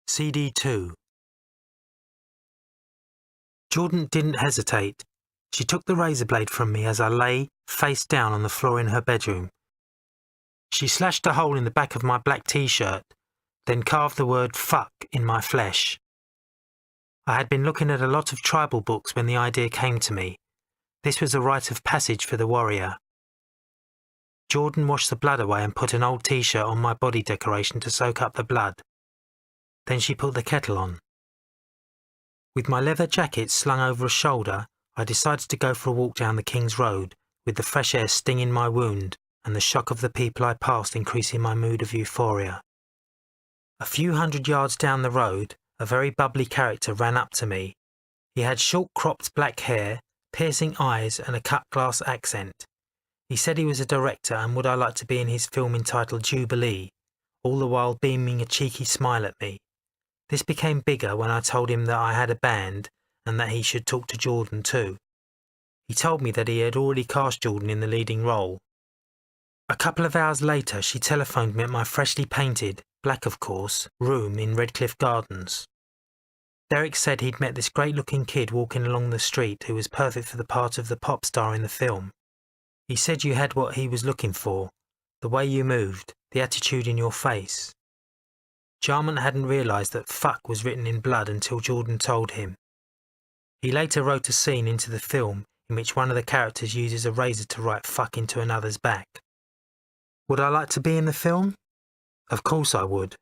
CD2. Jordan didn't hesitate. She took the razor blade from me as I lay, face down on the floor in her bedroom. She slashed a hole in the back of my black t-shirt, then carved the word fuck in my flesh. I had been looking at a lot of tribal books when the idea came to me. This was a rite of passage for the warrior. Jordan washed the blood away and put an old t-shirt on my body decoration to soak up the blood. Then she put the kettle on. With my leather jacket slung over a shoulder, I decided to go for a walk down the King's Road, with the fresh air stinging my wound and the shock of the people I passed increasing my mood of euphoria. A few hundred yards down the road, a very bubbly character ran up to me. He had short cropped black hair, piercing eyes and a cut-glass accent. He said he was a director and would I like to be in his film entitled Jubilee, all the while beaming a cheeky smile at me. This became bigger when I told him that I had a band and that he should talk to Jordan too. He told me that he had already cast Jordan in the leading role. A couple of hours later, she telephoned me at my freshly painted, black of course, room in Redcliffe Gardens. Derek said he'd met this great-looking kid walking along the street who was perfect for the part of the pop star in the film. He said you had what he was looking for, the way you moved, the attitude in your face. Jarman hadn't realised that fuck was written in blood until Jordan told him. He later wrote a scene into the film in which one of the characters uses a razor to write fuck into another's back. Would I like to be in the film? Of course I would.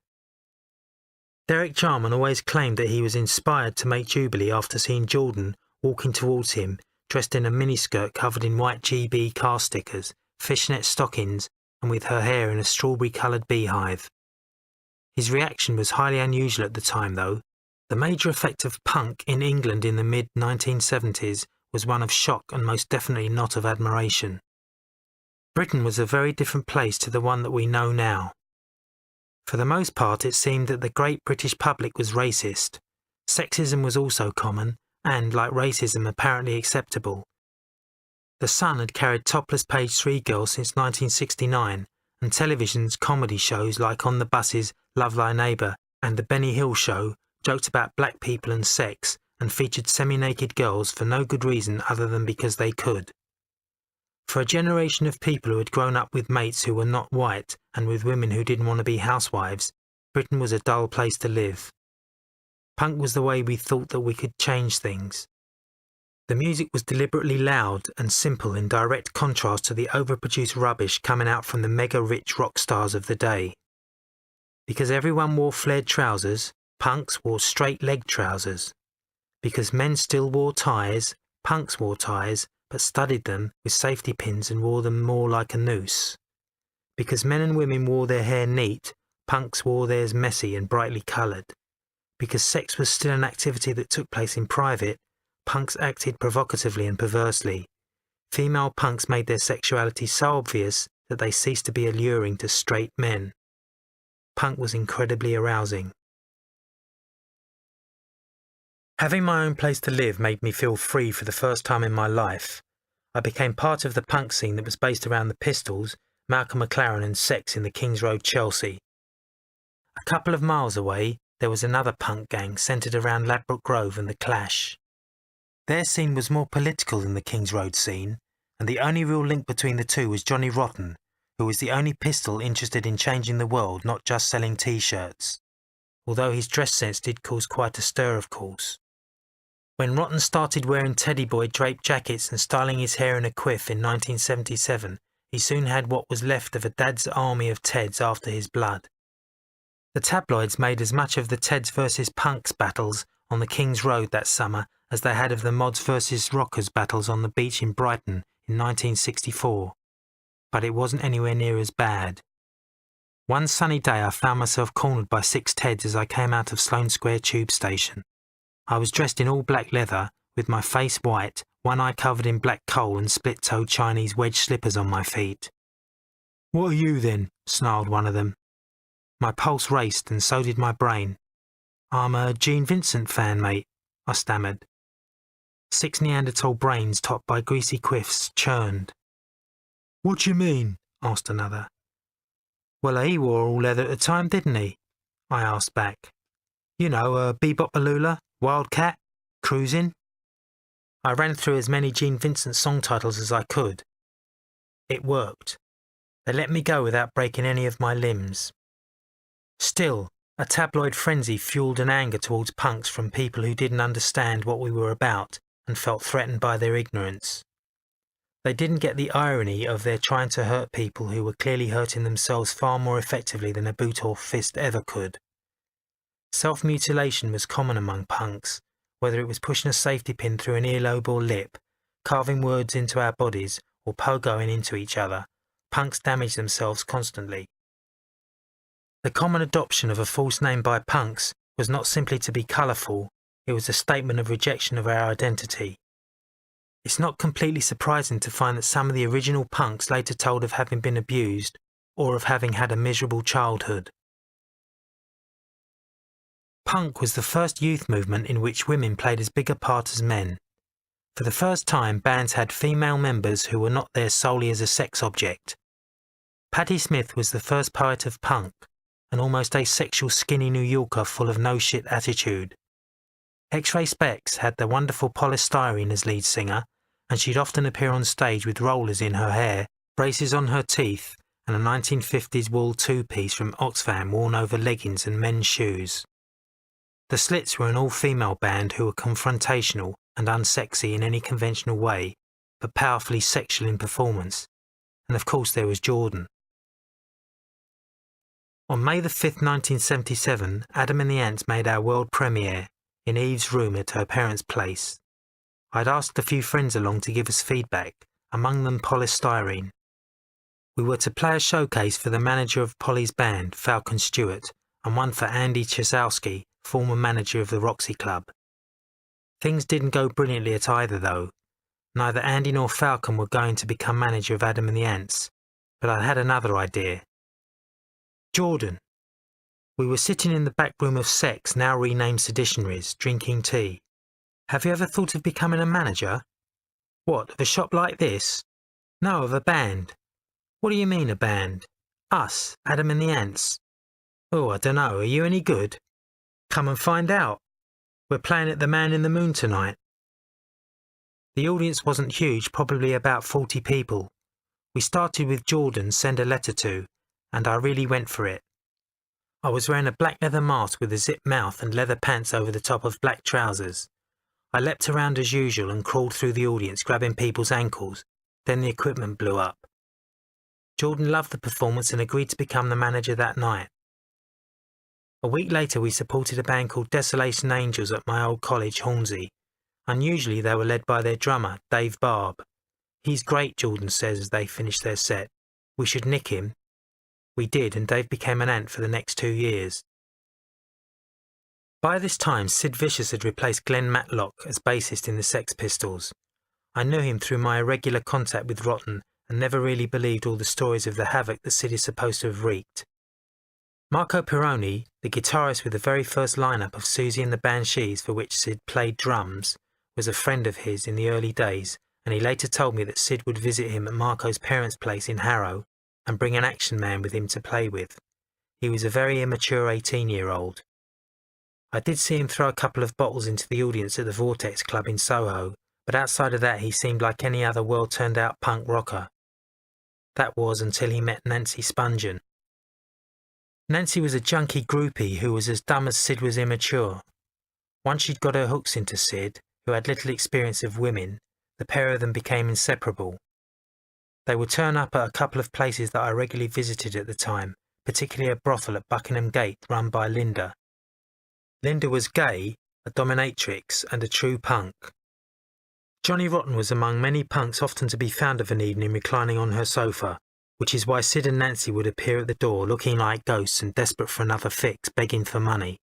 Derek Jarman always claimed that he was inspired to make Jubilee after seeing Jordan walking towards him dressed in a miniskirt covered in white GB car stickers, fishnet stockings, and with her hair in a strawberry-coloured beehive. His reaction was highly unusual at the time, though. The major effect of punk in England in the mid-1970s was one of shock and most definitely not of admiration. Britain was a very different place to the one that we know now. For the most part, it seemed that the great British public was racist. Sexism was also common, and, like racism, apparently acceptable. The Sun had carried topless page 3 girls since 1969, and television's comedy shows like On the Bus's Love Thy Neighbour and The Benny Hill Show joked about black people and sex and featured semi-naked girls for no good reason other than because they could. For a generation of people who had grown up with mates who were not white and with women who didn't want to be housewives, Britain was a dull place to live. Punk was the way we thought that we could change things. The music was deliberately loud and simple in direct contrast to the overproduced rubbish coming out from the mega-rich rock stars of the day. Because everyone wore flared trousers, punks wore straight-leg trousers. Because men still wore ties, punks wore ties, but studied them with safety pins and wore them more like a noose. Because men and women wore their hair neat, punks wore theirs messy and brightly coloured. Because sex was still an activity that took place in private, punks acted provocatively and perversely. Female punks made their sexuality so obvious that they ceased to be alluring to straight men. Punk was incredibly arousing. Having my own place to live made me feel free for the first time in my life. I became part of the punk scene that was based around the Pistols, Malcolm McLaren and sex in the King's Road, Chelsea. A couple of miles away, there was another punk gang centred around Ladbroke Grove and the Clash. Their scene was more political than the King's Road scene, and the only real link between the two was Johnny Rotten, who was the only Pistol interested in changing the world, not just selling t-shirts. Although his dress sense did cause quite a stir, of course. When Rotten started wearing teddy boy draped jackets and styling his hair in a quiff in 1977, he soon had what was left of a dad's army of Teds after his blood. The tabloids made as much of the Teds versus Punks battles on the King's Road that summer as they had of the Mods versus Rockers battles on the beach in Brighton in 1964. But it wasn't anywhere near as bad. One sunny day I found myself cornered by 6 Teds as I came out of Sloane Square tube station. I was dressed in all black leather, with my face white, one eye covered in black coal and split-toed Chinese wedge slippers on my feet. "What are you then?" snarled one of them. My pulse raced and so did my brain. "I'm a Gene Vincent fan, mate," I stammered. 6 Neanderthal brains topped by greasy quiffs churned. "What do you mean?" asked another. "Well, he wore all leather at the time, didn't he?" I asked back. You know, Bebop Balula, Wildcat, Cruisin'. I ran through as many Gene Vincent song titles as I could. It worked. They let me go without breaking any of my limbs. Still, a tabloid frenzy fueled an anger towards punks from people who didn't understand what we were about and felt threatened by their ignorance. They didn't get the irony of their trying to hurt people who were clearly hurting themselves far more effectively than a boot or fist ever could. Self-mutilation was common among punks, whether it was pushing a safety pin through an earlobe or lip, carving words into our bodies, or pogoing into each other. Punks damaged themselves constantly. The common adoption of a false name by punks was not simply to be colourful, it was a statement of rejection of our identity. It's not completely surprising to find that some of the original punks later told of having been abused or of having had a miserable childhood. Punk was the first youth movement in which women played as big a part as men. For the first time, bands had female members who were not there solely as a sex object. Patti Smith was the first poet of punk, an almost asexual skinny New Yorker full of no-shit attitude. X-Ray Spex had the wonderful Polystyrene as lead singer, and she'd often appear on stage with rollers in her hair, braces on her teeth, and a 1950s wool two-piece from Oxfam worn over leggings and men's shoes. The Slits were an all-female band who were confrontational and unsexy in any conventional way, but powerfully sexual in performance. And of course there was Jordan. On May the 5th, 1977, Adam and the Ants made our world premiere in Eve's room at her parents' place. I'd asked a few friends along to give us feedback, among them Polystyrene. We were to play a showcase for the manager of Polly's band, Falcon Stewart, and one for Andy Chesowski, former manager of the Roxy Club. Things didn't go brilliantly at either though. Neither Andy nor Falcon were going to become manager of Adam and the Ants, but I had another idea. Jordan. We were sitting in the back room of Sex, now renamed Seditionaries, drinking tea. Have you ever thought of becoming a manager? What, of a shop like this? No, of a band. What do you mean a band? Us, Adam and the Ants. Oh, I dunno, are you any good? Come and find out. We're playing at the Man in the Moon tonight. The audience wasn't huge, probably about 40 people. We started with Jordan, Send a Letter To, and I really went for it. I was wearing a black leather mask with a zipped mouth and leather pants over the top of black trousers. I leapt around as usual and crawled through the audience, grabbing people's ankles. Then the equipment blew up. Jordan loved the performance and agreed to become the manager that night. A week later we supported a band called Desolation Angels at my old college, Hornsey. Unusually they were led by their drummer, Dave Barb. He's great, Jordan says as they finished their set. We should nick him. We did, and Dave became an Ant for the next 2 years. By this time, Sid Vicious had replaced Glenn Matlock as bassist in the Sex Pistols. I knew him through my irregular contact with Rotten and never really believed all the stories of the havoc that Sid is supposed to have wreaked. Marco Pironi, the guitarist with the very first lineup of Susie and the Banshees for which Sid played drums, was a friend of his in the early days, and he later told me that Sid would visit him at Marco's parents' place in Harrow and bring an action man with him to play with. He was a very immature 18-year-old. I did see him throw a couple of bottles into the audience at the Vortex Club in Soho, but outside of that he seemed like any other well-turned-out punk rocker. That was until he met Nancy Spungen. Nancy was a junkie groupie who was as dumb as Sid was immature. Once she'd got her hooks into Sid, who had little experience of women, the pair of them became inseparable. They would turn up at a couple of places that I regularly visited at the time, particularly a brothel at Buckingham Gate run by Linda. Linda was gay, a dominatrix, and a true punk. Johnny Rotten was among many punks often to be found of an evening reclining on her sofa, which is why Sid and Nancy would appear at the door looking like ghosts and desperate for another fix, begging for money.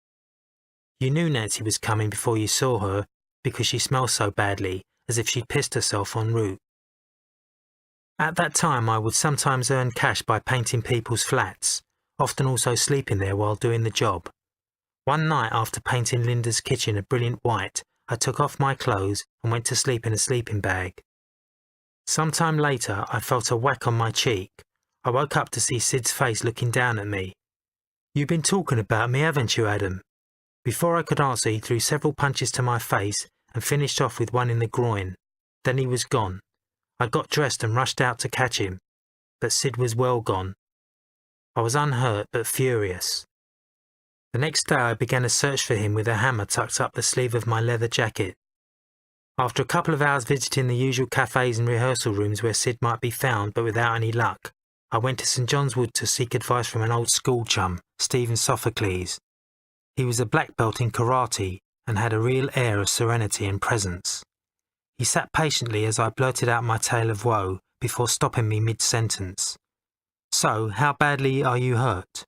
You knew Nancy was coming before you saw her, because she smelled so badly, as if she'd pissed herself en route. At that time I would sometimes earn cash by painting people's flats, often also sleeping there while doing the job. One night after painting Linda's kitchen a brilliant white, I took off my clothes and went to sleep in a sleeping bag. Some time later I felt a whack on my cheek. I woke up to see Sid's face looking down at me. "You've been talking about me, haven't you, Adam?" Before I could answer, he threw several punches to my face and finished off with one in the groin. Then he was gone. I got dressed and rushed out to catch him, but Sid was well gone. I was unhurt but furious. The next day I began a search for him with a hammer tucked up the sleeve of my leather jacket. After a couple of hours visiting the usual cafes and rehearsal rooms where Sid might be found but without any luck, I went to St John's Wood to seek advice from an old school chum, Stephen Sophocles. He was a black belt in karate and had a real air of serenity and presence. He sat patiently as I blurted out my tale of woe before stopping me mid-sentence. "So, how badly are you hurt?"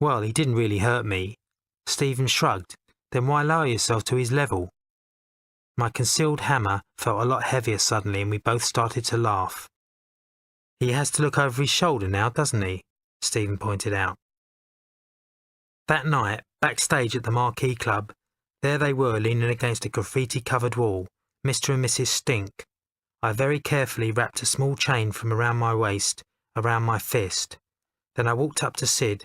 "Well, he didn't really hurt me." Stephen shrugged. "Then why lower yourself to his level?" My concealed hammer felt a lot heavier suddenly and we both started to laugh. "He has to look over his shoulder now, doesn't he?" Stephen pointed out. That night, backstage at the Marquee Club, there they were leaning against a graffiti-covered wall, Mr. and Mrs. Stink. I very carefully wrapped a small chain from around my waist around my fist. Then I walked up to Sid,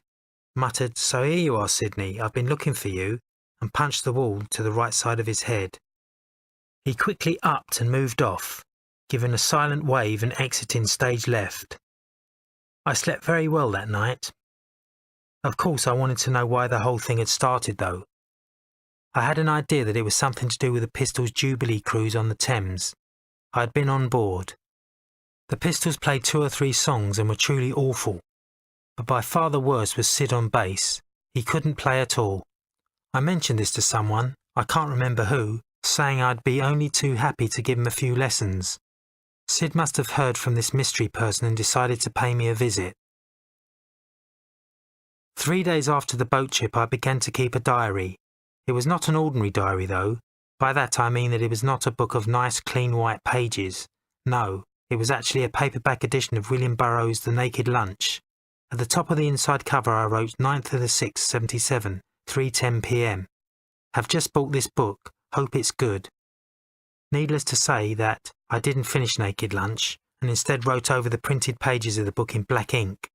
muttered, "So here you are, Sidney, I've been looking for you," and punched the wall to the right side of his head. He quickly upped and moved off, giving a silent wave and exiting stage left. I slept very well that night. Of course, I wanted to know why the whole thing had started, though. I had an idea that it was something to do with the Pistols' Jubilee cruise on the Thames. I had been on board. The Pistols played 2 or 3 songs and were truly awful, but by far the worst was Sid on bass. He couldn't play at all. I mentioned this to someone, I can't remember who, saying I'd be only too happy to give him a few lessons. Sid must have heard from this mystery person and decided to pay me a visit. 3 days after the boat trip, I began to keep a diary. It was not an ordinary diary, though. By that I mean that it was not a book of nice, clean white pages. No, it was actually a paperback edition of William Burroughs' The Naked Lunch. At the top of the inside cover I wrote 9th of the 6th, 77, 3:10 p.m. Have just bought this book, hope it's good. Needless to say that I didn't finish Naked Lunch, and instead wrote over the printed pages of the book in black ink.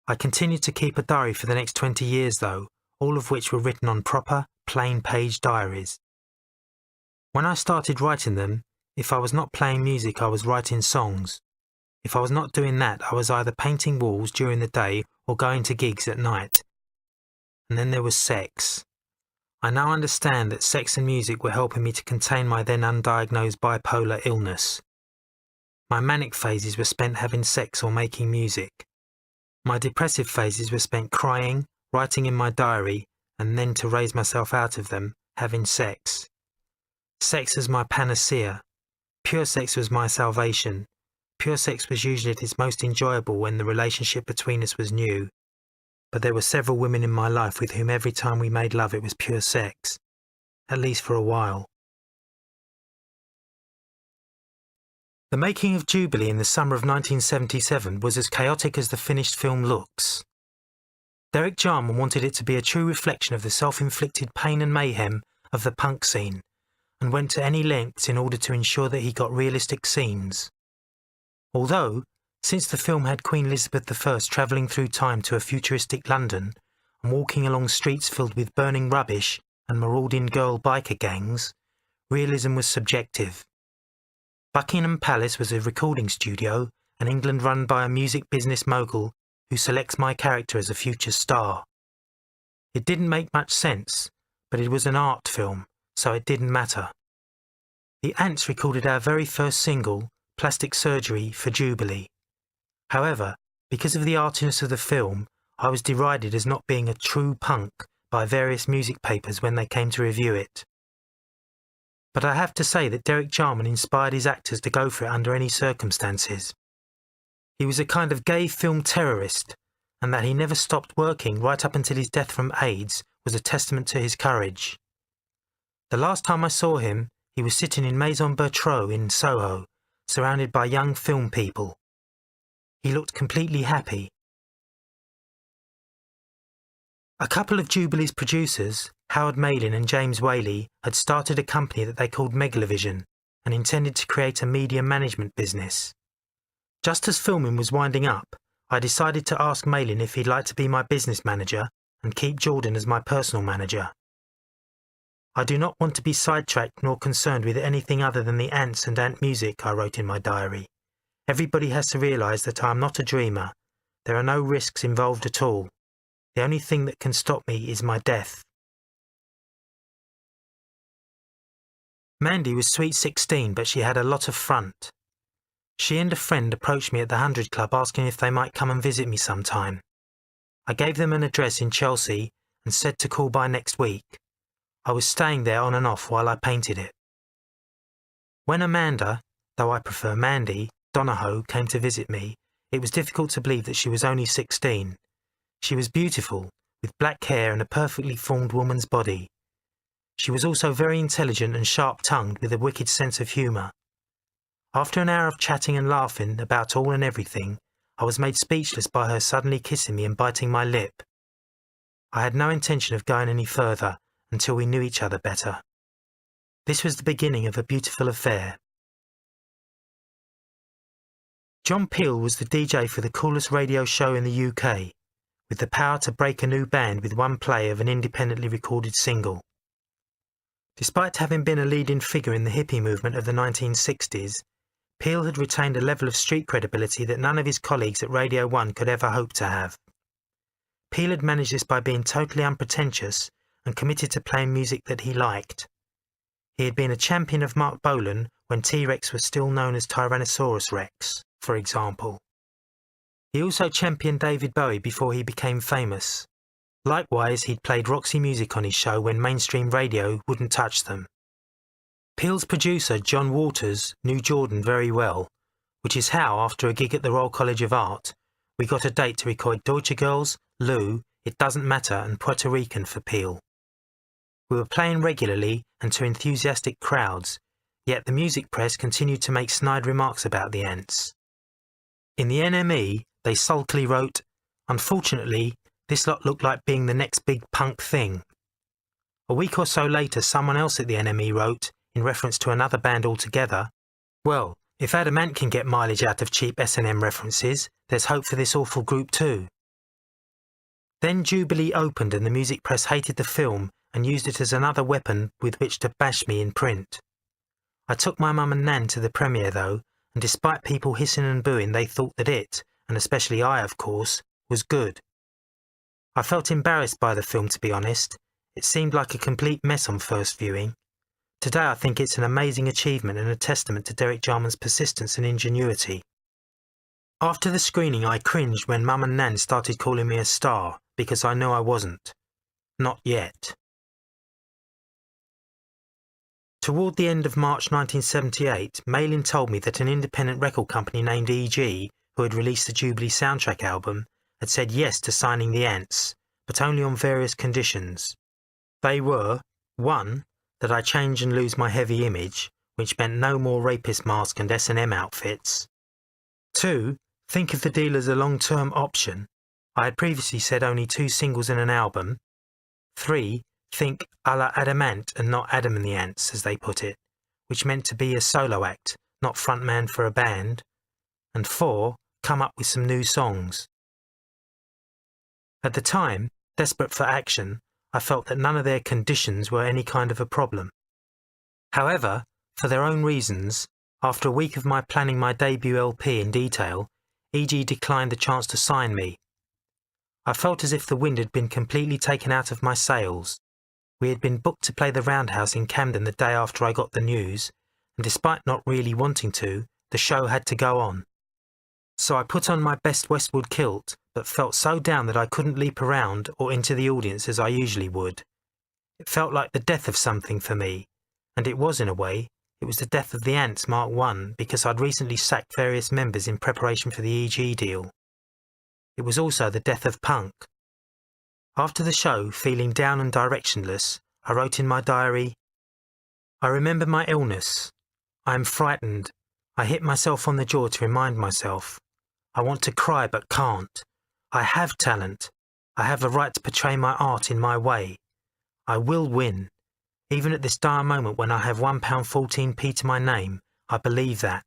I continued to keep a diary for the next 20 years though, all of which were written on proper, plain page diaries. When I started writing them, if I was not playing music I was writing songs. If I was not doing that I was either painting walls during the day or going to gigs at night. And then there was sex. I now understand that sex and music were helping me to contain my then undiagnosed bipolar illness. My manic phases were spent having sex or making music. My depressive phases were spent crying, writing in my diary, and then to raise myself out of them, having sex. Sex was my panacea. Pure sex was my salvation. Pure sex was usually at its most enjoyable when the relationship between us was new. But there were several women in my life with whom every time we made love it was pure sex. At least for a while. The making of Jubilee in the summer of 1977 was as chaotic as the finished film looks. Derek Jarman wanted it to be a true reflection of the self-inflicted pain and mayhem of the punk scene, and went to any lengths in order to ensure that he got realistic scenes. Although, since the film had Queen Elizabeth I travelling through time to a futuristic London and walking along streets filled with burning rubbish and marauding girl biker gangs, realism was subjective. Buckingham Palace was a recording studio, and England run by a music business mogul who selects my character as a future star. It didn't make much sense, but it was an art film, so it didn't matter. The Ants recorded our very first single, Plastic Surgery, for Jubilee. However, because of the artiness of the film, I was derided as not being a true punk by various music papers when they came to review it. But I have to say that Derek Jarman inspired his actors to go for it under any circumstances. He was a kind of gay film terrorist, and that he never stopped working right up until his death from AIDS was a testament to his courage. The last time I saw him, he was sitting in Maison Bertrand in Soho, surrounded by young film people. He looked completely happy. A couple of Jubilee's producers, Howard Malin and James Whaley, had started a company that they called Megalovision and intended to create a media management business. Just as filming was winding up, I decided to ask Malin if he'd like to be my business manager and keep Jordan as my personal manager. I do not want to be sidetracked nor concerned with anything other than the ants and ant music, I wrote in my diary. Everybody has to realise that I am not a dreamer. There are no risks involved at all. The only thing that can stop me is my death. Mandy was sweet 16, but she had a lot of front. She and a friend approached me at the 100 Club asking if they might come and visit me sometime. I gave them an address in Chelsea and said to call by next week. I was staying there on and off while I painted it. When Amanda, though I prefer Mandy, Donahoe came to visit me, it was difficult to believe that she was only 16. She was beautiful, with black hair and a perfectly formed woman's body. She was also very intelligent and sharp-tongued with a wicked sense of humour. After an hour of chatting and laughing about all and everything, I was made speechless by her suddenly kissing me and biting my lip. I had no intention of going any further until we knew each other better. This was the beginning of a beautiful affair. John Peel was the DJ for the coolest radio show in the UK, with the power to break a new band with one play of an independently recorded single. Despite having been a leading figure in the hippie movement of the 1960s, Peel had retained a level of street credibility that none of his colleagues at Radio 1 could ever hope to have. Peel had managed this by being totally unpretentious and committed to playing music that he liked. He had been a champion of Mark Bolan when T-Rex was still known as Tyrannosaurus Rex, for example. He also championed David Bowie before he became famous. Likewise, he'd played Roxy Music on his show when mainstream radio wouldn't touch them. Peel's producer, John Waters, knew Jordan very well, which is how, after a gig at the Royal College of Art, we got a date to record Deutsche Girls, Lou, It Doesn't Matter and Puerto Rican for Peel. We were playing regularly and to enthusiastic crowds, yet the music press continued to make snide remarks about the ants. In the NME, they sulkily wrote, "Unfortunately, this lot looked like being the next big punk thing." A week or so later, someone else at the NME wrote, in reference to another band altogether, "Well, if Adam Ant can get mileage out of cheap S&M references, there's hope for this awful group too." Then Jubilee opened and the music press hated the film and used it as another weapon with which to bash me in print. I took my mum and Nan to the premiere though, and despite people hissing and booing, they thought that it, and especially I of course, was good. I felt embarrassed by the film, to be honest. It seemed like a complete mess on first viewing. Today I think it's an amazing achievement and a testament to Derek Jarman's persistence and ingenuity. After the screening I cringed when Mum and Nan started calling me a star, because I knew I wasn't. Not yet. Toward the end of March 1978, Malin told me that an independent record company named EG, who had released the Jubilee soundtrack album, had said yes to signing the Ants, but only on various conditions. They were, 1, that I change and lose my heavy image, which meant no more rapist mask and S&M outfits. 2, think of the deal as a long-term option. I had previously said only 2 singles in an album. 3, think a la Adam Ant and not Adam and the Ants, as they put it, which meant to be a solo act, not frontman for a band. And 4, come up with some new songs. At the time, desperate for action, I felt that none of their conditions were any kind of a problem. However, for their own reasons, after a week of my planning my debut LP in detail, EG declined the chance to sign me. I felt as if the wind had been completely taken out of my sails. We had been booked to play the Roundhouse in Camden the day after I got the news, and despite not really wanting to, the show had to go on. So I put on my best Westwood kilt, but felt so down that I couldn't leap around or into the audience as I usually would. It felt like the death of something for me, and it was in a way. It was the death of the Ants Mark I because I'd recently sacked various members in preparation for the EG deal. It was also the death of punk. After the show, feeling down and directionless, I wrote in my diary, "I remember my illness. I am frightened. I hit myself on the jaw to remind myself. I want to cry but can't. I have talent. I have a right to portray my art in my way. I will win. Even at this dire moment when I have £1.14p to my name, I believe that."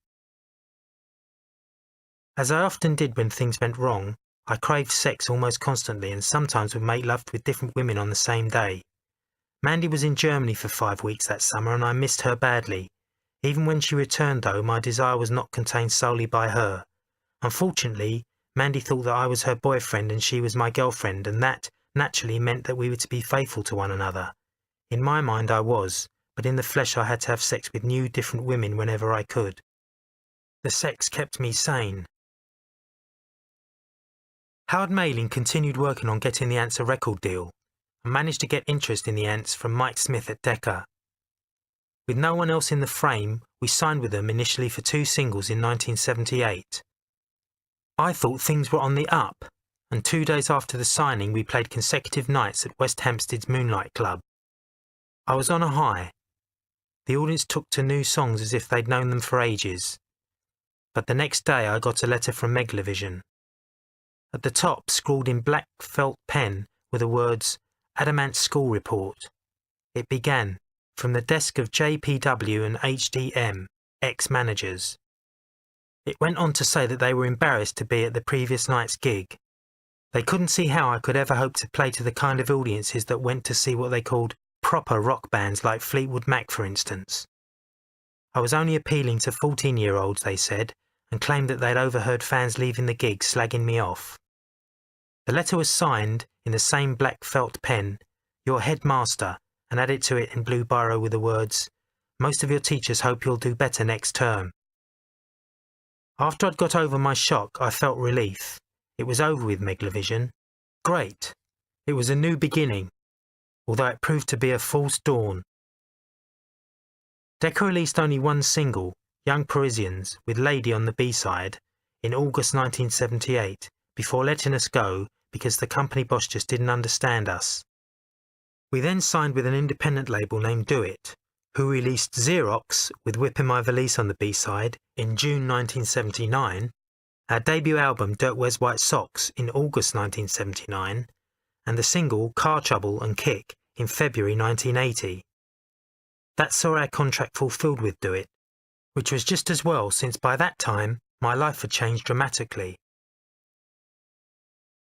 As I often did when things went wrong, I craved sex almost constantly and sometimes would make love with different women on the same day. Mandy was in Germany for 5 weeks that summer and I missed her badly. Even when she returned though, my desire was not contained solely by her. Unfortunately, Mandy thought that I was her boyfriend and she was my girlfriend, and that naturally meant that we were to be faithful to one another. In my mind I was, but in the flesh I had to have sex with new, different women whenever I could. The sex kept me sane. Howard Mayling continued working on getting the Ants a record deal, and managed to get interest in the Ants from Mike Smith at Decca. With no one else in the frame, we signed with them initially for 2 singles in 1978. I thought things were on the up, and 2 days after the signing we played consecutive nights at West Hampstead's Moonlight Club. I was on a high. The audience took to new songs as if they'd known them for ages. But the next day I got a letter from Megalovision. At the top, scrawled in black felt pen, were the words, Adamant School Report. It began, from the desk of JPW and HDM, ex-managers. It went on to say that they were embarrassed to be at the previous night's gig. They couldn't see how I could ever hope to play to the kind of audiences that went to see what they called proper rock bands like Fleetwood Mac, for instance. I was only appealing to 14-year-olds, they said, and claimed that they'd overheard fans leaving the gig slagging me off. The letter was signed, in the same black felt pen, Your Headmaster, and added to it in blue biro with the words, Most of your teachers hope you'll do better next term. After I'd got over my shock, I felt relief. It was over with Megalovision. Great. It was a new beginning, although it proved to be a false dawn. Decca released only 1 single, Young Parisians, with Lady on the B-side, in August 1978, before letting us go because the company boss just didn't understand us. We then signed with an independent label named Do It, who released Xerox, with Whipping My Valise on the B-side, in June 1979, our debut album Dirt Wears White Socks in August 1979, and the single Car Trouble and Kick in February 1980. That saw our contract fulfilled with Do It, which was just as well since by that time my life had changed dramatically.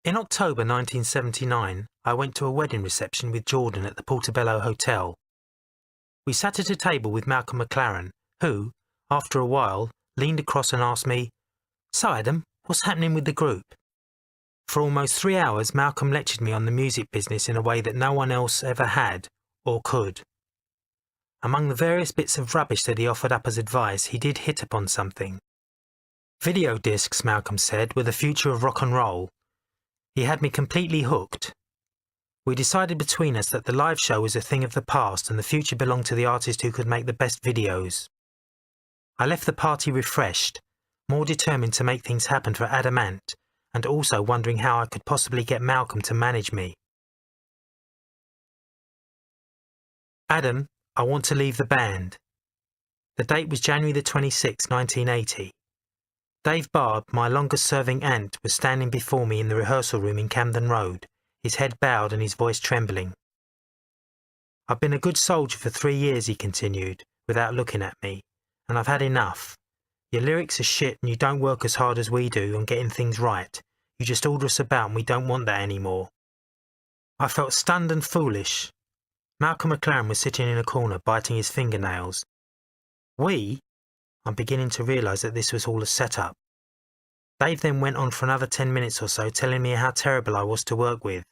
In October 1979, I went to a wedding reception with Jordan at the Portobello Hotel. We sat at a table with Malcolm McLaren, who, after a while, leaned across and asked me, So Adam, what's happening with the group? For almost 3 hours, Malcolm lectured me on the music business in a way that no one else ever had, or could. Among the various bits of rubbish that he offered up as advice, he did hit upon something. Video discs, Malcolm said, were the future of rock and roll. He had me completely hooked. We decided between us that the live show was a thing of the past and the future belonged to the artist who could make the best videos. I left the party refreshed, more determined to make things happen for Adamant, and also wondering how I could possibly get Malcolm to manage me. Adam, I want to leave the band. The date was January the 26th, 1980. Dave Barb, my longest-serving ant, was standing before me in the rehearsal room in Camden Road, his head bowed and his voice trembling. I've been a good soldier for 3 years, he continued, without looking at me, and I've had enough. Your lyrics are shit and you don't work as hard as we do on getting things right. You just order us about and we don't want that anymore. I felt stunned and foolish. Malcolm McLaren was sitting in a corner, biting his fingernails. We? I'm beginning to realise that this was all a set-up. Dave then went on for another 10 minutes or so, telling me how terrible I was to work with.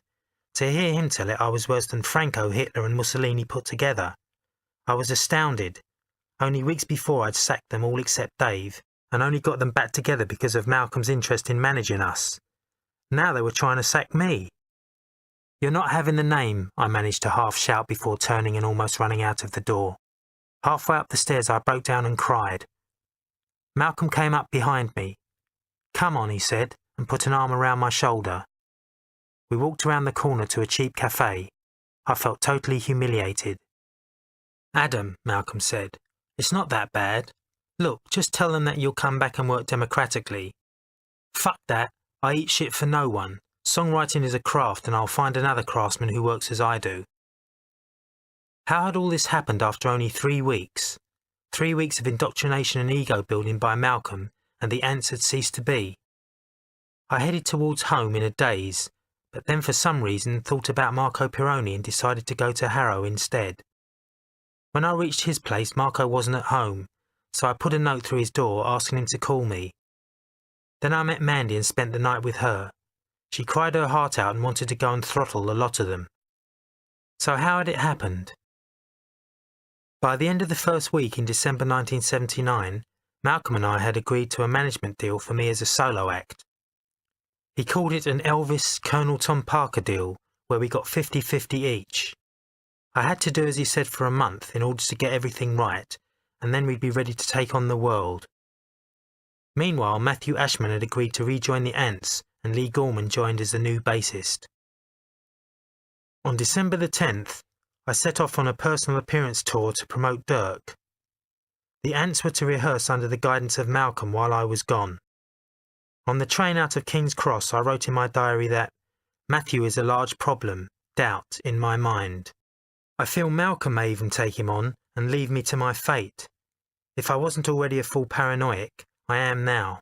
To hear him tell it, I was worse than Franco, Hitler and Mussolini put together. I was astounded. Only weeks before I'd sacked them all except Dave, and only got them back together because of Malcolm's interest in managing us. Now they were trying to sack me. You're not having the name, I managed to half shout before turning and almost running out of the door. Halfway up the stairs I broke down and cried. Malcolm came up behind me. Come on, he said, and put an arm around my shoulder. We walked around the corner to a cheap cafe. I felt totally humiliated. Adam, Malcolm said, it's not that bad. Look, just tell them that you'll come back and work democratically. Fuck that, I eat shit for no one. Songwriting is a craft and I'll find another craftsman who works as I do. How had all this happened after only 3 weeks? 3 weeks of indoctrination and ego building by Malcolm, and the ants had ceased to be. I headed towards home in a daze, but then for some reason thought about Marco Pironi and decided to go to Harrow instead. When I reached his place, Marco wasn't at home, so I put a note through his door asking him to call me. Then I met Mandy and spent the night with her. She cried her heart out and wanted to go and throttle a lot of them. So how had it happened? By the end of the first week in December 1979, Malcolm and I had agreed to a management deal for me as a solo act. He called it an Elvis Colonel Tom Parker deal, where we got 50-50 each. I had to do as he said for a month in order to get everything right, and then we'd be ready to take on the world. Meanwhile, Matthew Ashman had agreed to rejoin the Ants, and Lee Gorman joined as the new bassist. On December the 10th, I set off on a personal appearance tour to promote Dirk. The Ants were to rehearse under the guidance of Malcolm while I was gone. On the train out of King's Cross, I wrote in my diary that Matthew is a large problem, doubt, in my mind. I feel Malcolm may even take him on and leave me to my fate. If I wasn't already a full paranoiac, I am now.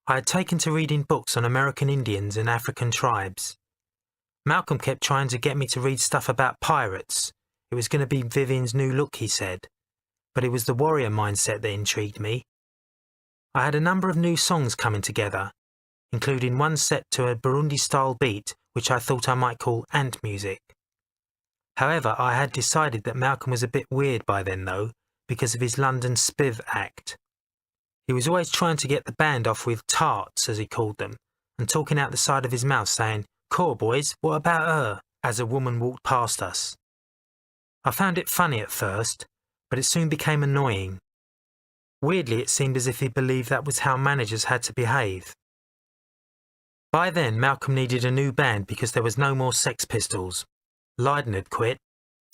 I had taken to reading books on American Indians and African tribes. Malcolm kept trying to get me to read stuff about pirates. It was going to be Vivian's new look, he said. But it was the warrior mindset that intrigued me. I had a number of new songs coming together, including one set to a Burundi-style beat which I thought I might call ant music. However, I had decided that Malcolm was a bit weird by then though, because of his London Spiv act. He was always trying to get the band off with tarts, as he called them, and talking out the side of his mouth saying, "Cool boys, what about her?" as a woman walked past us. I found it funny at first, but it soon became annoying. Weirdly, it seemed as if he believed that was how managers had to behave. By then, Malcolm needed a new band because there was no more Sex Pistols. Lydon had quit.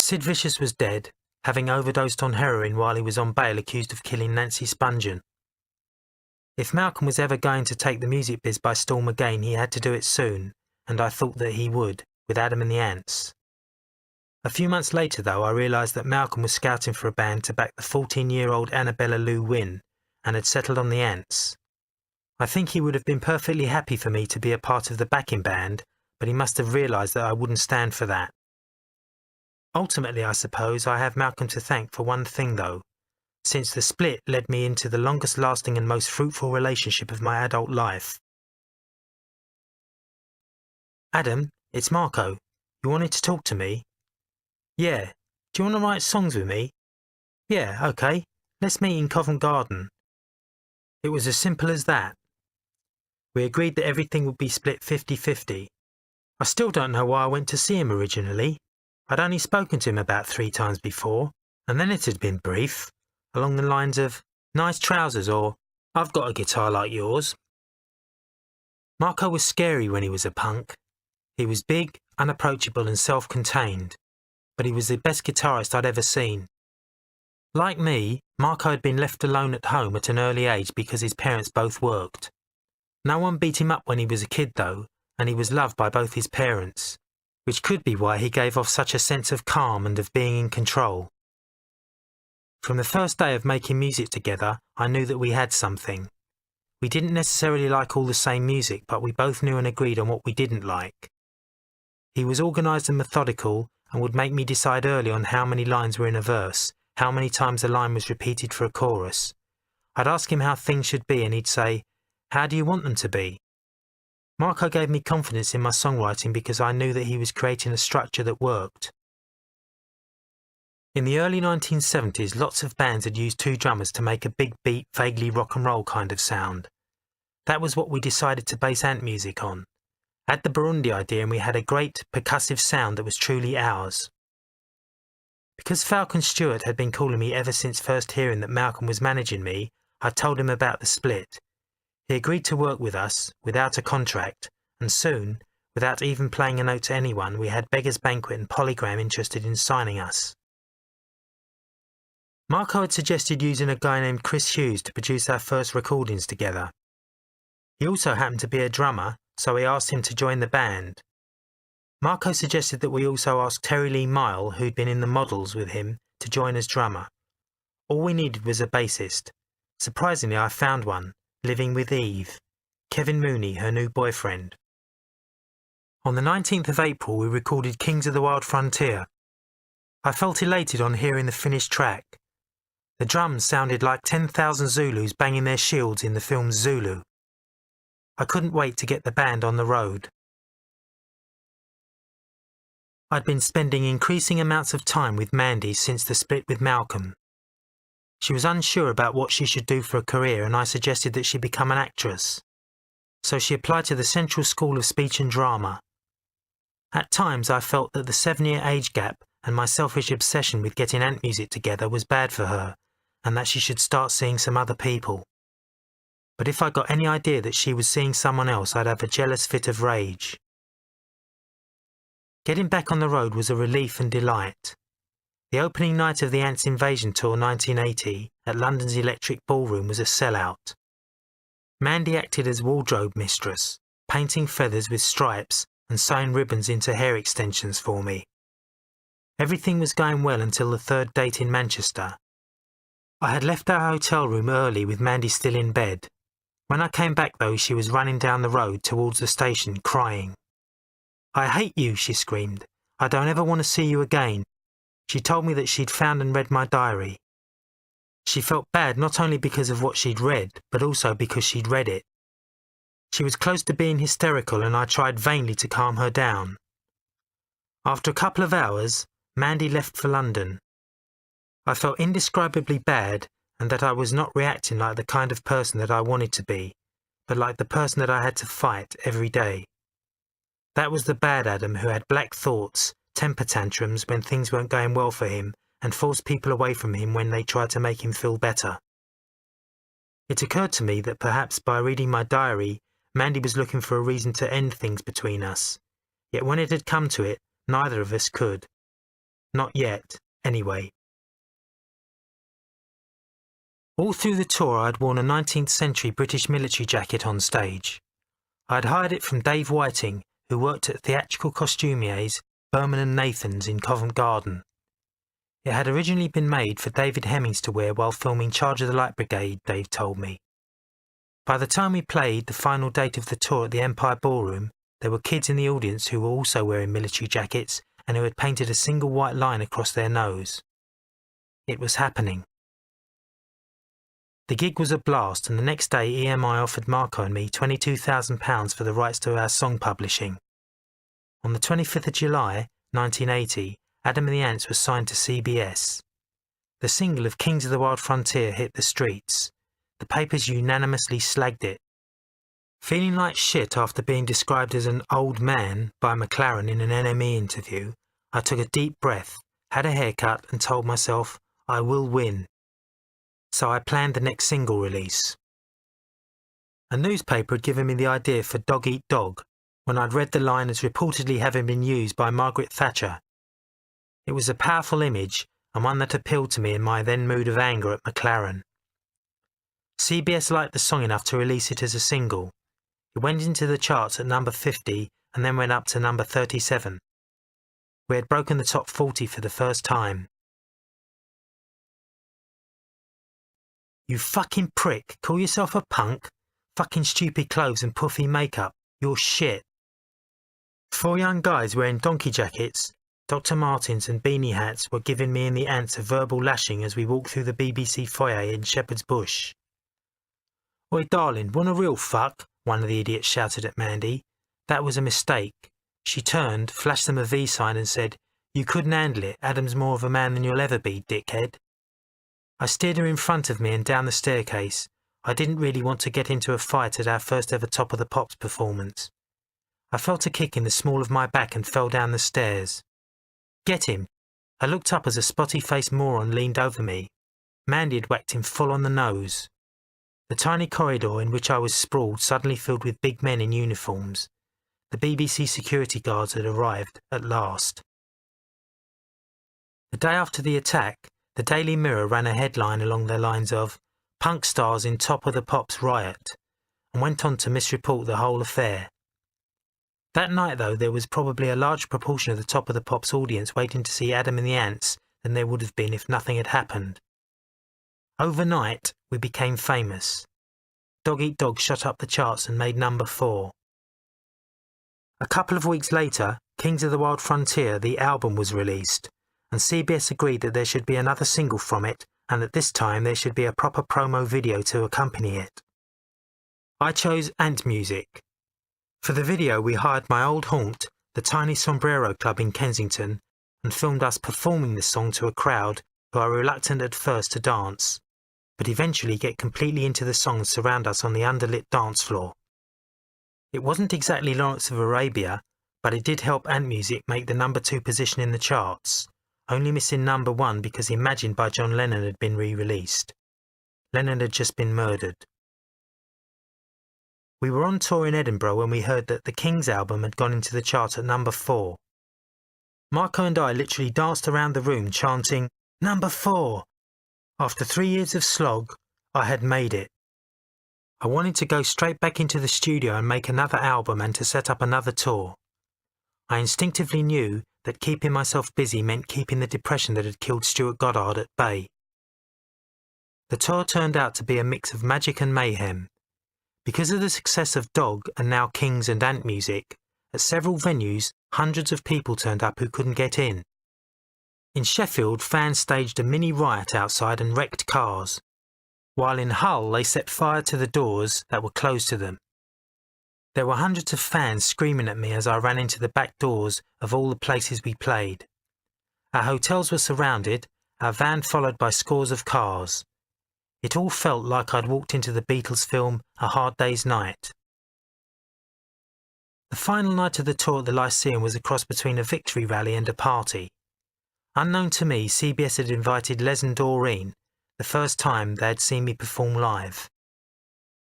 Sid Vicious was dead, having overdosed on heroin while he was on bail accused of killing Nancy Spungen. If Malcolm was ever going to take the music biz by storm again, he had to do it soon, and I thought that he would, with Adam and the Ants. A few months later, though, I realised that Malcolm was scouting for a band to back the 14-year-old Annabella Lou Wynne, and had settled on the Ants. I think he would have been perfectly happy for me to be a part of the backing band, but he must have realised that I wouldn't stand for that. Ultimately, I suppose, I have Malcolm to thank for one thing, though. Since the split led me into the longest-lasting and most fruitful relationship of my adult life. Adam, it's Marco. You wanted to talk to me? Yeah. Do you want to write songs with me? Yeah, okay. Let's meet in Covent Garden. It was as simple as that. We agreed that everything would be split 50-50. I still don't know why I went to see him originally. I'd only spoken to him about 3 times before, and then it had been brief, along the lines of, "Nice trousers," or, "I've got a guitar like yours." Marco was scary when he was a punk. He was big, unapproachable and self-contained, but he was the best guitarist I'd ever seen. Like me, Marco had been left alone at home at an early age because his parents both worked. No one beat him up when he was a kid though, and he was loved by both his parents, which could be why he gave off such a sense of calm and of being in control. From the first day of making music together, I knew that we had something. We didn't necessarily like all the same music, but we both knew and agreed on what we didn't like. He was organised and methodical, and would make me decide early on how many lines were in a verse, how many times a line was repeated for a chorus. I'd ask him how things should be, and he'd say, "How do you want them to be?" Marco gave me confidence in my songwriting because I knew that he was creating a structure that worked. In the early 1970s, lots of bands had used 2 drummers to make a big beat, vaguely rock and roll kind of sound. That was what we decided to base Ant music on. Add the Burundi idea and we had a great, percussive sound that was truly ours. Because Falcon Stewart had been calling me ever since first hearing that Malcolm was managing me, I told him about the split. He agreed to work with us, without a contract, and soon, without even playing a note to anyone, we had Beggars Banquet and Polygram interested in signing us. Marco had suggested using a guy named Chris Hughes to produce our first recordings together. He also happened to be a drummer, so we asked him to join the band. Marco suggested that we also ask Terry Lee Mile, who'd been in the Models with him, to join as drummer. All we needed was a bassist. Surprisingly, I found one, living with Eve, Kevin Mooney, her new boyfriend. On the 19th of April, we recorded Kings of the Wild Frontier. I felt elated on hearing the finished track. The drums sounded like 10,000 Zulus banging their shields in the film Zulu. I couldn't wait to get the band on the road. I'd been spending increasing amounts of time with Mandy since the split with Malcolm. She was unsure about what she should do for a career, and I suggested that she become an actress. So she applied to the Central School of Speech and Drama. At times I felt that the 7-year age gap and my selfish obsession with getting ant music together was bad for her, and that she should start seeing some other people. But if I got any idea that she was seeing someone else, I'd have a jealous fit of rage. Getting back on the road was a relief and delight. The opening night of the Ants Invasion Tour 1980 at London's Electric Ballroom was a sellout. Mandy acted as wardrobe mistress, painting feathers with stripes and sewing ribbons into hair extensions for me. Everything was going well until the third date in Manchester. I had left our hotel room early with Mandy still in bed. When I came back though, she was running down the road towards the station, crying. "I hate you," she screamed. "I don't ever want to see you again." She told me that she'd found and read my diary. She felt bad not only because of what she'd read, but also because she'd read it. She was close to being hysterical, and I tried vainly to calm her down. After a couple of hours, Mandy left for London. I felt indescribably bad, and that I was not reacting like the kind of person that I wanted to be, but like the person that I had to fight every day. That was the bad Adam who had black thoughts, temper tantrums when things weren't going well for him, and forced people away from him when they tried to make him feel better. It occurred to me that perhaps by reading my diary, Mandy was looking for a reason to end things between us. Yet when it had come to it, neither of us could. Not yet, anyway. All through the tour I had worn a 19th century British military jacket on stage. I had hired it from Dave Whiting, who worked at Theatrical Costumiers, Berman and Nathan's in Covent Garden. It had originally been made for David Hemmings to wear while filming Charge of the Light Brigade, Dave told me. By the time we played the final date of the tour at the Empire Ballroom, there were kids in the audience who were also wearing military jackets and who had painted a single white line across their nose. It was happening. The gig was a blast, and the next day EMI offered Marco and me £22,000 for the rights to our song publishing. On the 25th of July, 1980, Adam and the Ants was signed to CBS. The single of Kings of the Wild Frontier hit the streets. The papers unanimously slagged it. Feeling like shit after being described as an old man by McLaren in an NME interview, I took a deep breath, had a haircut and told myself, I will win. So I planned the next single release. A newspaper had given me the idea for Dog Eat Dog when I'd read the line as reportedly having been used by Margaret Thatcher. It was a powerful image and one that appealed to me in my then mood of anger at McLaren. CBS liked the song enough to release it as a single. It went into the charts at number 50 and then went up to number 37. We had broken the top 40 for the first time. You fucking prick, call yourself a punk? Fucking stupid clothes and puffy makeup. You're shit. 4 young guys wearing donkey jackets, Dr. Martens and beanie hats were giving me and the Ants a verbal lashing as we walked through the BBC foyer in Shepherd's Bush. Oi darling, want a real fuck? One of the idiots shouted at Mandy. That was a mistake. She turned, flashed them a V sign and said, You couldn't handle it, Adam's more of a man than you'll ever be, dickhead. I steered her in front of me and down the staircase. I didn't really want to get into a fight at our first ever Top of the Pops performance. I felt a kick in the small of my back and fell down the stairs. Get him! I looked up as a spotty-faced moron leaned over me. Mandy had whacked him full on the nose. The tiny corridor in which I was sprawled suddenly filled with big men in uniforms. The BBC security guards had arrived at last. The day after the attack, the Daily Mirror ran a headline along the lines of Punk stars in Top of the Pops riot, and went on to misreport the whole affair. That night, though, there was probably a larger proportion of the Top of the Pops audience waiting to see Adam and the Ants than there would have been if nothing had happened. Overnight, we became famous. Dog Eat Dog shot up the charts and made number 4. A couple of weeks later, Kings of the Wild Frontier, the album, was released, and CBS agreed that there should be another single from it, and that this time there should be a proper promo video to accompany it. I chose Ant Music. For the video, we hired my old haunt, the Tiny Sombrero Club in Kensington, and filmed us performing the song to a crowd who are reluctant at first to dance, but eventually get completely into the song and surround us on the underlit dance floor. It wasn't exactly Lawrence of Arabia, but it did help Ant Music make the number 2 position in the charts, only missing number 1 because Imagine by John Lennon had been re-released. Lennon had just been murdered. We were on tour in Edinburgh when we heard that the Kings album had gone into the chart at number 4. Marco and I literally danced around the room chanting, "Number 4! After 3 years of slog, I had made it. I wanted to go straight back into the studio and make another album and to set up another tour. I instinctively knew that keeping myself busy meant keeping the depression that had killed Stuart Goddard at bay. The tour turned out to be a mix of magic and mayhem. Because of the success of Dog and now Kings and Ant Music, at several venues, hundreds of people turned up who couldn't get in. In Sheffield, fans staged a mini riot outside and wrecked cars, while in Hull they set fire to the doors that were closed to them. There were hundreds of fans screaming at me as I ran into the back doors of all the places we played. Our hotels were surrounded, our van followed by scores of cars. It all felt like I'd walked into the Beatles film A Hard Day's Night. The final night of the tour at the Lyceum was a cross between a victory rally and a party. Unknown to me, CBS had invited Les and Doreen, the first time they had seen me perform live.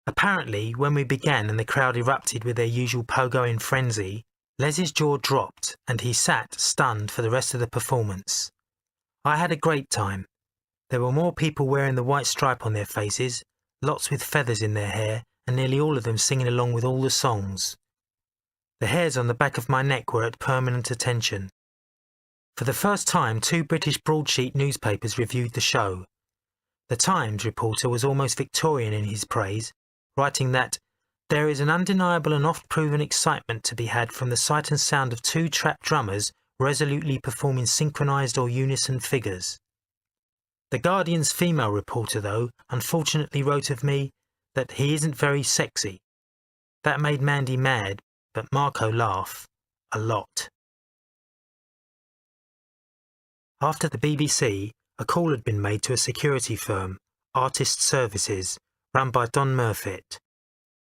Apparently, when we began and the crowd erupted with their usual pogoing frenzy, Les's jaw dropped and he sat stunned for the rest of the performance. I had a great time. There were more people wearing the white stripe on their faces, lots with feathers in their hair, and nearly all of them singing along with all the songs. The hairs on the back of my neck were at permanent attention. For the first time, 2 British broadsheet newspapers reviewed the show. The Times reporter was almost Victorian in his praise, writing that there is an undeniable and oft-proven excitement to be had from the sight and sound of 2 trap drummers resolutely performing synchronised or unison figures. The Guardian's female reporter, though, unfortunately wrote of me that he isn't very sexy. That made Mandy mad, but Marco laugh. A lot. After the BBC, a call had been made to a security firm, Artist Services, run by Don Murfitt.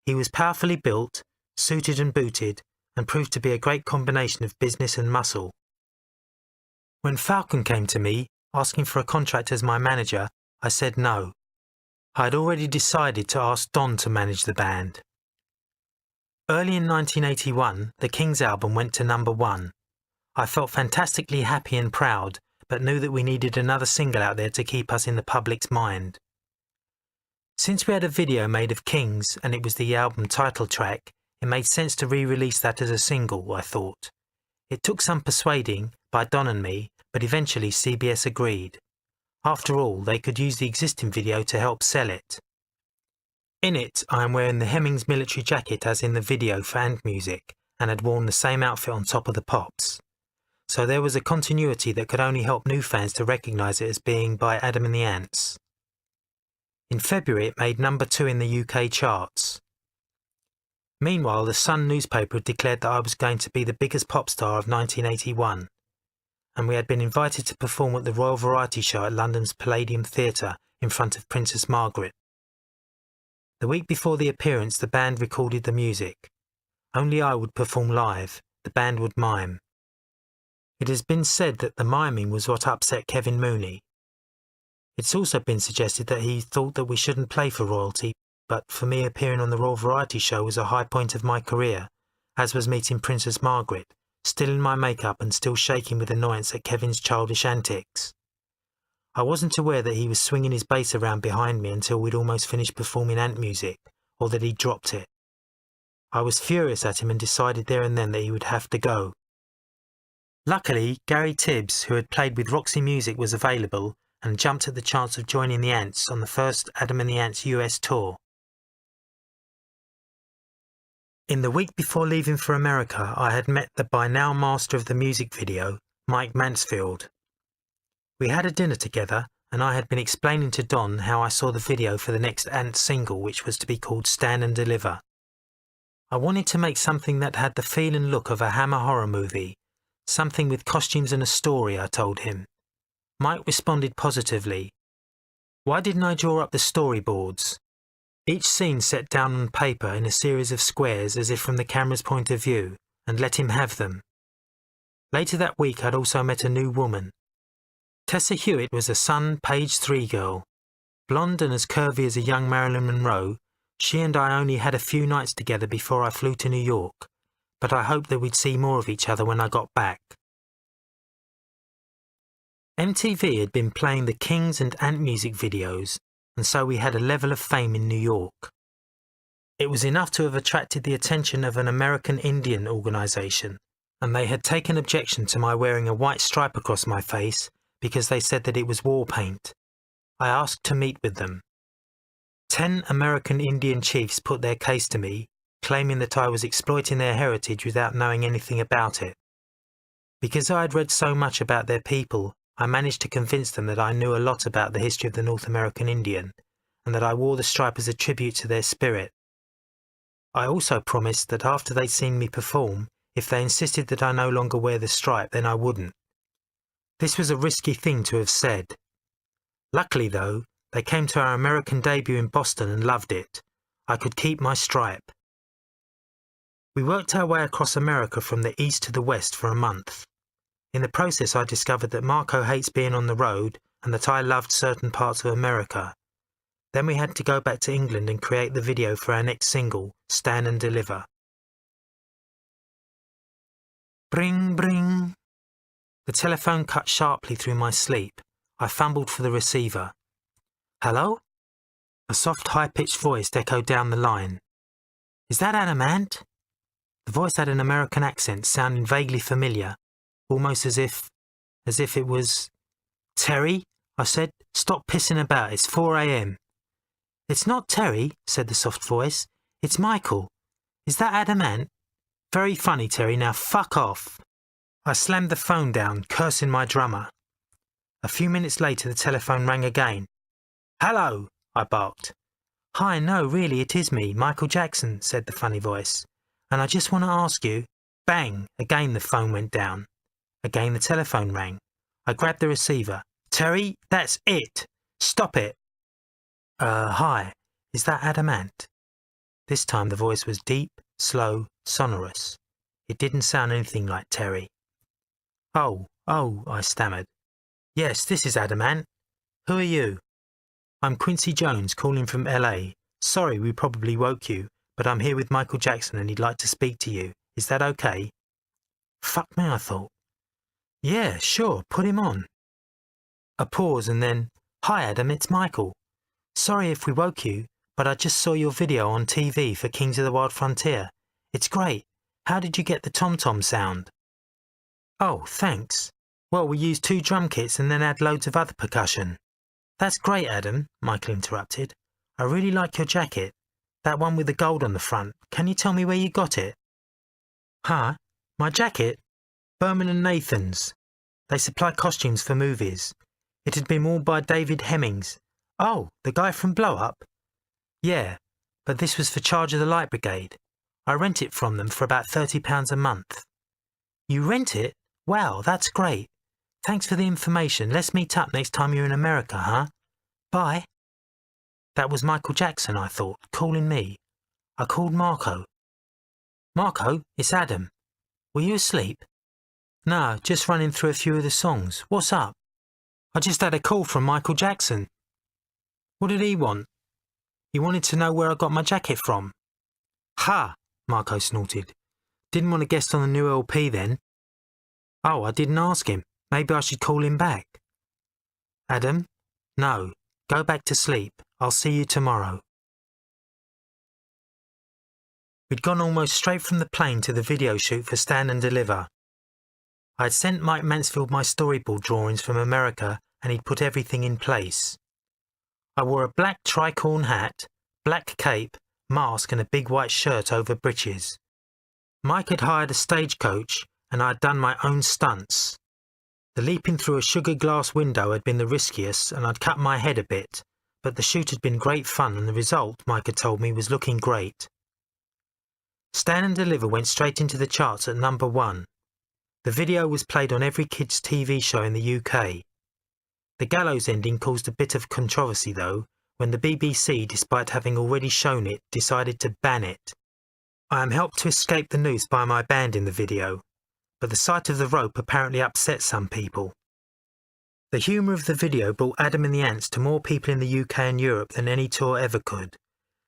He was powerfully built, suited and booted, and proved to be a great combination of business and muscle. When Falcon came to me, asking for a contract as my manager, I said no. I had already decided to ask Don to manage the band. Early in 1981, the Kings album went to number 1. I felt fantastically happy and proud, but knew that we needed another single out there to keep us in the public's mind. Since we had a video made of Kings and it was the album title track, it made sense to re-release that as a single, I thought. It took some persuading by Don and me, but eventually CBS agreed. After all, they could use the existing video to help sell it. In it, I am wearing the Hemmings military jacket as in the video for Ant Music, and had worn the same outfit on top of the pops. So there was a continuity that could only help new fans to recognise it as being by Adam and the Ants. In February, it made number 2 in the UK charts. Meanwhile, the Sun newspaper had declared that I was going to be the biggest pop star of 1981, and we had been invited to perform at the Royal Variety Show at London's Palladium Theatre in front of Princess Margaret. The week before the appearance, the band recorded the music. Only I would perform live, the band would mime. It has been said that the miming was what upset Kevin Mooney. It's also been suggested that he thought that we shouldn't play for royalty, but for me appearing on the Royal Variety Show was a high point of my career, as was meeting Princess Margaret, still in my makeup and still shaking with annoyance at Kevin's childish antics. I wasn't aware that he was swinging his bass around behind me until we'd almost finished performing Ant Music, or that he'd dropped it. I was furious at him and decided there and then that he would have to go. Luckily, Gary Tibbs, who had played with Roxy Music, was available and jumped at the chance of joining the Ants on the first Adam and the Ants US tour. In the week before leaving for America, I had met the by now master of the music video, Mike Mansfield. We had a dinner together, and I had been explaining to Don how I saw the video for the next Ant single, which was to be called Stand and Deliver. I wanted to make something that had the feel and look of a Hammer horror movie, something with costumes and a story, I told him. Mike responded positively. Why didn't I draw up the storyboards? Each scene set down on paper in a series of squares as if from the camera's point of view, and let him have them. Later that week I'd also met a new woman. Tessa Hewitt was a Sun Page 3 girl. Blonde and as curvy as a young Marilyn Monroe, she and I only had a few nights together before I flew to New York, but I hoped that we'd see more of each other when I got back. MTV had been playing the Kings and Ant music videos, and so we had a level of fame in New York. It was enough to have attracted the attention of an American Indian organisation, and they had taken objection to my wearing a white stripe across my face because they said that it was war paint. I asked to meet with them. 10 American Indian chiefs put their case to me, claiming that I was exploiting their heritage without knowing anything about it. Because I had read so much about their people, I managed to convince them that I knew a lot about the history of the North American Indian, and that I wore the stripe as a tribute to their spirit. I also promised that after they'd seen me perform, if they insisted that I no longer wear the stripe, then I wouldn't. This was a risky thing to have said. Luckily, though, they came to our American debut in Boston and loved it. I could keep my stripe. We worked our way across America from the east to the west for a month. In the process, I discovered that Marco hates being on the road and that I loved certain parts of America. Then we had to go back to England and create the video for our next single, Stand and Deliver. Bring, bring. The telephone cut sharply through my sleep. I fumbled for the receiver. Hello? A soft, high-pitched voice echoed down the line. Is that Adam Ant? The voice had an American accent, sounding vaguely familiar, almost as if it was... Terry, I said, stop pissing about, it's 4 a.m. It's not Terry, said the soft voice, it's Michael. Is that Adam Ant? Very funny, Terry, now fuck off. I slammed the phone down, cursing my drummer. A few minutes later the telephone rang again. Hello, I barked. Hi, no, really, it is me, Michael Jackson, said the funny voice. And I just want to ask you... Bang! Again the phone went down. Again the telephone rang. I grabbed the receiver. Terry, that's it! Stop it! Hi, is that Adam Ant? This time the voice was deep, slow, sonorous. It didn't sound anything like Terry. Oh, I stammered. Yes, this is Adam Ant. Who are you? I'm Quincy Jones, calling from LA. Sorry we probably woke you, but I'm here with Michael Jackson and he'd like to speak to you. Is that okay? Fuck me, I thought. Yeah, sure, put him on. A pause and then, Hi Adam, it's Michael. Sorry if we woke you, but I just saw your video on TV for Kings of the Wild Frontier. It's great. How did you get the tom-tom sound? Oh, thanks. Well, we used 2 drum kits and then add loads of other percussion. That's great, Adam, Michael interrupted. I really like your jacket. That one with the gold on the front. Can you tell me where you got it? Huh? My jacket? Berman and Nathan's. They supply costumes for movies. It had been worn by David Hemmings. Oh, the guy from Blow Up? Yeah, but this was for Charge of the Light Brigade. I rent it from them for about £30 a month. You rent it? Wow, that's great. Thanks for the information. Let's meet up next time you're in America, huh? Bye. That was Michael Jackson, I thought, calling me. I called Marco. Marco, it's Adam. Were you asleep? No, just running through a few of the songs. What's up? I just had a call from Michael Jackson. What did he want? He wanted to know where I got my jacket from. Ha! Marco snorted. Didn't want to guest on the new LP then. Oh, I didn't ask him. Maybe I should call him back. Adam? No. Go back to sleep. I'll see you tomorrow. We'd gone almost straight from the plane to the video shoot for Stand and Deliver. I had sent Mike Mansfield my storyboard drawings from America and he'd put everything in place. I wore a black tricorn hat, black cape, mask and a big white shirt over breeches. Mike had hired a stagecoach and I had done my own stunts. The leaping through a sugar glass window had been the riskiest and I'd cut my head a bit, but the shoot had been great fun and the result, Mike had told me, was looking great. Stand and Deliver went straight into the charts at number 1. The video was played on every kids' TV show in the UK. The gallows ending caused a bit of controversy though, when the BBC, despite having already shown it, decided to ban it. I am helped to escape the noose by my band in the video, but the sight of the rope apparently upset some people. The humour of the video brought Adam and the Ants to more people in the UK and Europe than any tour ever could,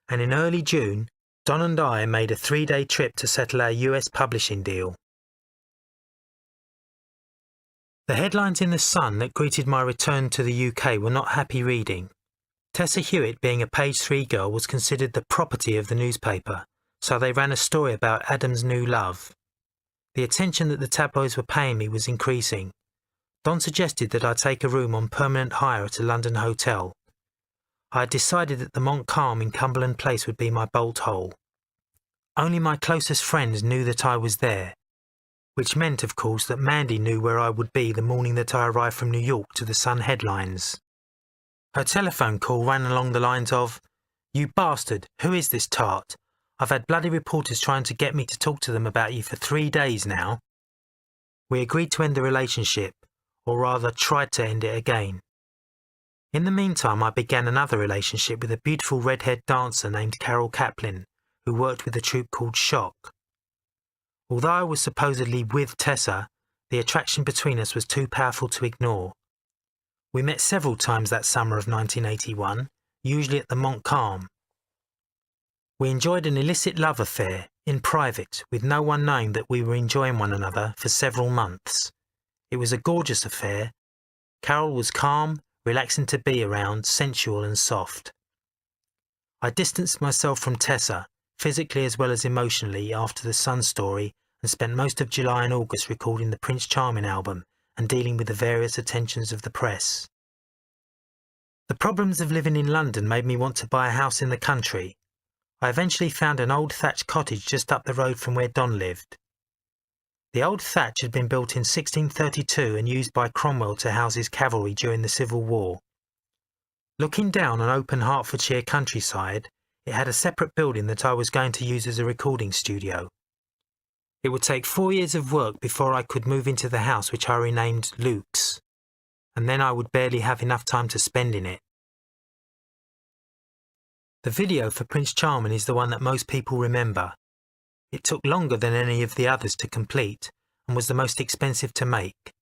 and in early June, Don and I made a 3-day trip to settle our US publishing deal. The headlines in The Sun that greeted my return to the UK were not happy reading. Tessa Hewitt, being a page 3 girl, was considered the property of the newspaper, so they ran a story about Adam's new love. The attention that the tabloids were paying me was increasing. Don suggested that I take a room on permanent hire at a London hotel. I had decided that the Montcalm in Cumberland Place would be my bolt hole. Only my closest friends knew that I was there, which meant, of course, that Mandy knew where I would be the morning that I arrived from New York to the Sun headlines. Her telephone call ran along the lines of, "You bastard, who is this tart? I've had bloody reporters trying to get me to talk to them about you for 3 days now." We agreed to end the relationship, or rather tried to end it again. In the meantime, I began another relationship with a beautiful red-haired dancer named Carol Kaplan, who worked with a troupe called Shock. Although I was supposedly with Tessa, the attraction between us was too powerful to ignore. We met several times that summer of 1981, usually at the Montcalm. We enjoyed an illicit love affair, in private, with no one knowing that we were enjoying one another for several months. It was a gorgeous affair. Carol was calm, relaxing to be around, sensual and soft. I distanced myself from Tessa, physically as well as emotionally, after the Sun story, and spent most of July and August recording the Prince Charming album and dealing with the various attentions of the press. The problems of living in London made me want to buy a house in the country. I eventually found an old thatched cottage just up the road from where Don lived. The old thatch had been built in 1632 and used by Cromwell to house his cavalry during the Civil War. Looking down on open Hertfordshire countryside, it had a separate building that I was going to use as a recording studio. It would take 4 years of work before I could move into the house, which I renamed Luke's, and then I would barely have enough time to spend in it. The video for Prince Charming is the one that most people remember. It took longer than any of the others to complete and was the most expensive to make.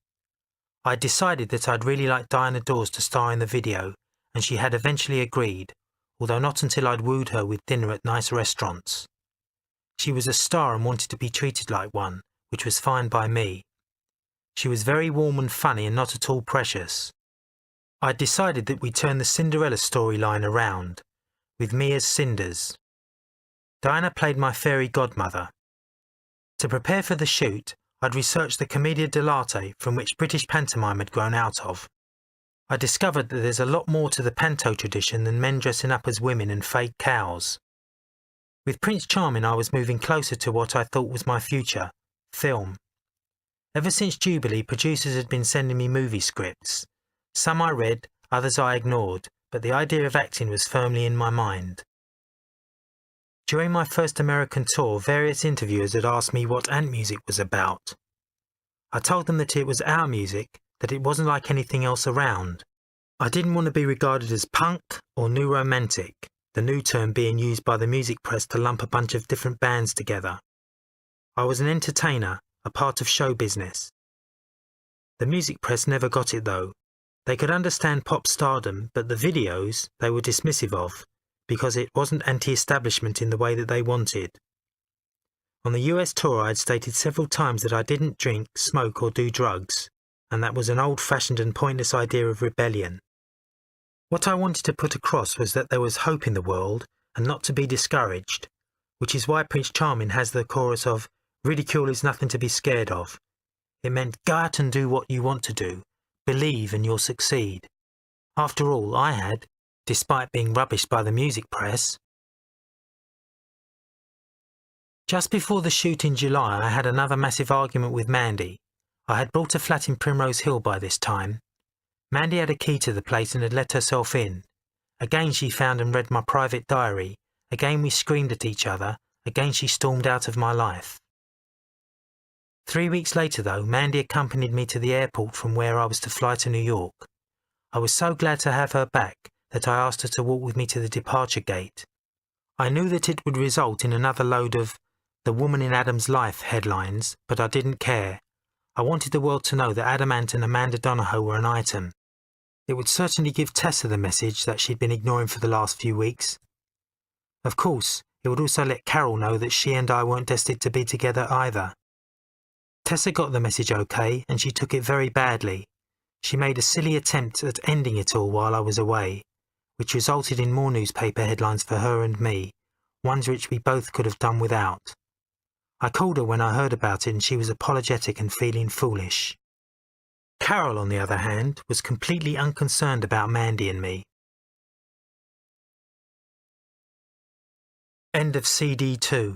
I decided that I'd really like Diana Dawes to star in the video, and she had eventually agreed, although not until I'd wooed her with dinner at nice restaurants. She was a star and wanted to be treated like one, which was fine by me. She was very warm and funny and not at all precious. I'd decided that we'd turn the Cinderella storyline around, with me as Cinders. Diana played my fairy godmother. To prepare for the shoot, I'd researched the Commedia dell'arte from which British pantomime had grown out of. I discovered that there's a lot more to the panto tradition than men dressing up as women and fake cows. With Prince Charming, I was moving closer to what I thought was my future, film. Ever since Jubilee, producers had been sending me movie scripts. Some I read, others I ignored, but the idea of acting was firmly in my mind. During my first American tour, various interviewers had asked me what Ant music was about. I told them that it was our music, that it wasn't like anything else around. I didn't want to be regarded as punk or new romantic, the new term being used by the music press to lump a bunch of different bands together. I was an entertainer, a part of show business. The music press never got it though. They could understand pop stardom, but the videos they were dismissive of, because it wasn't anti-establishment in the way that they wanted. On the US tour, I had stated several times that I didn't drink, smoke or do drugs, and that was an old-fashioned and pointless idea of rebellion. What I wanted to put across was that there was hope in the world and not to be discouraged, which is why Prince Charming has the chorus of "Ridicule is nothing to be scared of." It meant go out and do what you want to do, believe and you'll succeed. After all, I had, despite being rubbished by the music press. Just before the shoot in July, I had another massive argument with Mandy. I had bought a flat in Primrose Hill by this time. Mandy had a key to the place and had let herself in. Again she found and read my private diary. Again we screamed at each other. Again she stormed out of my life. 3 weeks later, though, Mandy accompanied me to the airport from where I was to fly to New York. I was so glad to have her back that I asked her to walk with me to the departure gate. I knew that it would result in another load of "The Woman in Adam's Life" headlines, but I didn't care. I wanted the world to know that Adam Ant and Amanda Donohoe were an item. It would certainly give Tessa the message that she'd been ignoring for the last few weeks. Of course, it would also let Carol know that she and I weren't destined to be together either. Tessa got the message okay, and she took it very badly. She made a silly attempt at ending it all while I was away, which resulted in more newspaper headlines for her and me, ones which we both could have done without. I called her when I heard about it and she was apologetic and feeling foolish. Carol, on the other hand, was completely unconcerned about Mandy and me. End of CD 2.